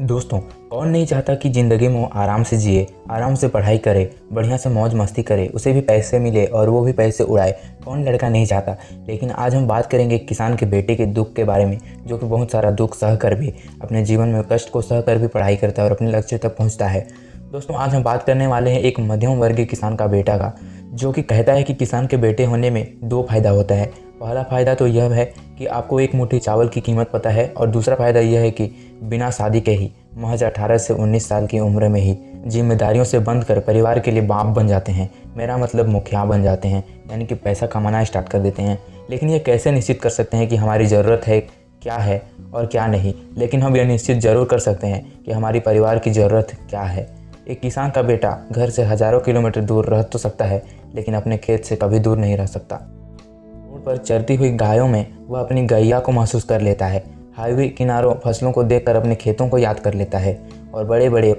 दोस्तों, कौन नहीं चाहता कि ज़िंदगी में वो आराम से जिए, आराम से पढ़ाई करे, बढ़िया से मौज मस्ती करे, उसे भी पैसे मिले और वो भी पैसे उड़ाए। कौन लड़का नहीं चाहता। लेकिन आज हम बात करेंगे एक किसान के बेटे के दुख के बारे में, जो कि बहुत सारा दुख सह कर भी, अपने जीवन में कष्ट को सह कर भी पढ़ाई करता है और अपने लक्ष्य तक पहुँचता है। दोस्तों, आज हम बात करने वाले हैं एक मध्यम वर्गीय किसान का बेटा का, जो कि कहता है कि किसान के बेटे होने में दो फ़ायदा होता है। पहला फ़ायदा तो यह है कि आपको एक मुट्ठी चावल की कीमत पता है, और दूसरा फ़ायदा यह है कि बिना शादी के ही महज 18 से 19 साल की उम्र में ही जिम्मेदारियों से बंध कर परिवार के लिए बाप बन जाते हैं। मेरा मतलब मुखिया बन जाते हैं, यानी कि पैसा कमाना स्टार्ट कर देते हैं। लेकिन ये कैसे निश्चित कर सकते हैं कि हमारी ज़रूरत है क्या है और क्या नहीं। लेकिन हम यह निश्चित ज़रूर कर सकते हैं कि हमारी परिवार की ज़रूरत क्या है। एक किसान का बेटा घर से हज़ारों किलोमीटर दूर रह तो सकता है, लेकिन अपने खेत से कभी दूर नहीं रह सकता। रोड पर चरती हुई गायों में वह अपनी गैया को महसूस कर लेता है। हाईवे किनारों फसलों को देखकर अपने खेतों को याद कर लेता है। और बड़े बड़े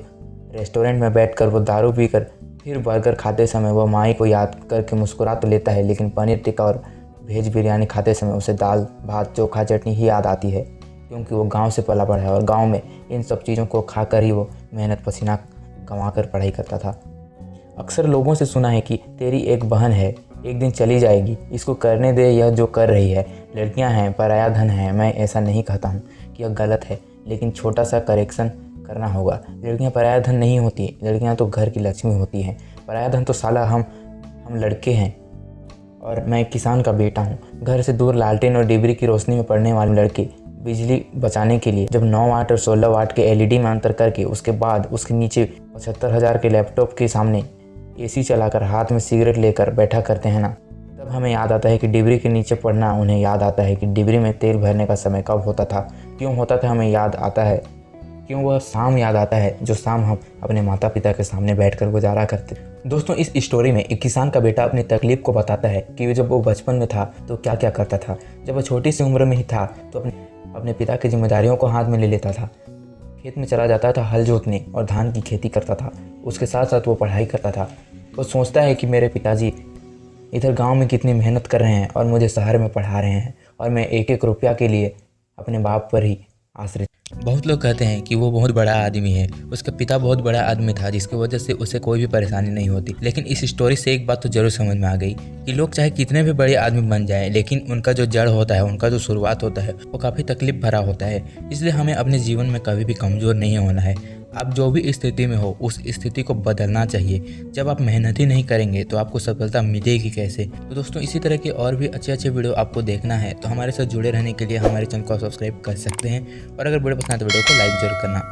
रेस्टोरेंट में बैठकर वो दारू पीकर फिर बर्गर खाते समय वह माई को याद करके मुस्कुरा तो लेता है, लेकिन पनीर टिक्का और वेज बिरयानी खाते समय उसे दाल भात चोखा चटनी ही याद आती है, क्योंकि वो गांव से पला बढ़ा है और गांव में इन सब चीज़ों को खाकर ही वो मेहनत पसीना कमा कर पढ़ाई करता था। अक्सर लोगों से सुना है कि तेरी एक बहन है, एक दिन चली जाएगी, इसको करने दे यह जो कर रही है, लड़कियां हैं, पराया धन है। मैं ऐसा नहीं कहता हूँ कि यह गलत है, लेकिन छोटा सा करेक्शन करना होगा। लड़कियां पराया धन नहीं होती, लड़कियां तो घर की लक्ष्मी होती हैं। पराया धन तो साला हम लड़के हैं। और मैं किसान का बेटा हूँ। घर से दूर लालटेन और डिबरी की रोशनी में पढ़ने वाले लड़के बिजली बचाने के लिए जब 9 वाट और 16 वाट के एलईडी में अंतर करके उसके बाद उसके नीचे 75,000 के लैपटॉप के सामने एसी चलाकर हाथ में सिगरेट लेकर बैठा करते हैं ना, तब हमें याद आता है कि डिबरी के नीचे पढ़ना। उन्हें याद आता है कि डिबरी में तेल भरने का समय कब होता था, क्यों होता था। हमें याद आता है क्यों वह शाम याद आता है जो शाम हम अपने माता पिता के सामने बैठकर गुजारा करते। दोस्तों, इस स्टोरी में एक किसान का बेटा अपनी तकलीफ को बताता है कि जब वो बचपन में था तो क्या क्या करता था। जब वह छोटी सी उम्र में ही था तो अपने पिता की जिम्मेदारियों को हाथ में ले लेता था। खेत में चला जाता था हल जोतने और धान की खेती करता था। उसके साथ साथ वो पढ़ाई करता था। वो सोचता है कि मेरे पिताजी इधर गांव में कितनी मेहनत कर रहे हैं और मुझे शहर में पढ़ा रहे हैं, और मैं एक एक रुपया के लिए अपने बाप पर ही आश्रित। बहुत लोग कहते हैं कि वो बहुत बड़ा आदमी है, उसका पिता बहुत बड़ा आदमी था, जिसकी वजह से उसे कोई भी परेशानी नहीं होती। लेकिन इस स्टोरी से एक बात तो जरूर समझ में आ गई कि लोग चाहे कितने भी बड़े आदमी बन जाएं, लेकिन उनका जो जड़ होता है, उनका जो शुरुआत होता है, वो काफ़ी तकलीफ भरा होता है। इसलिए हमें अपने जीवन में कभी भी कमज़ोर नहीं होना है। आप जो भी स्थिति में हो, उस स्थिति को बदलना चाहिए। जब आप मेहनत ही नहीं करेंगे तो आपको सफलता मिलेगी कैसे। तो दोस्तों, इसी तरह के और भी अच्छे अच्छे वीडियो आपको देखना है तो हमारे साथ जुड़े रहने के लिए हमारे चैनल को सब्सक्राइब कर सकते हैं। और अगर वीडियो पसंद आए तो वीडियो को लाइक जरूर करना।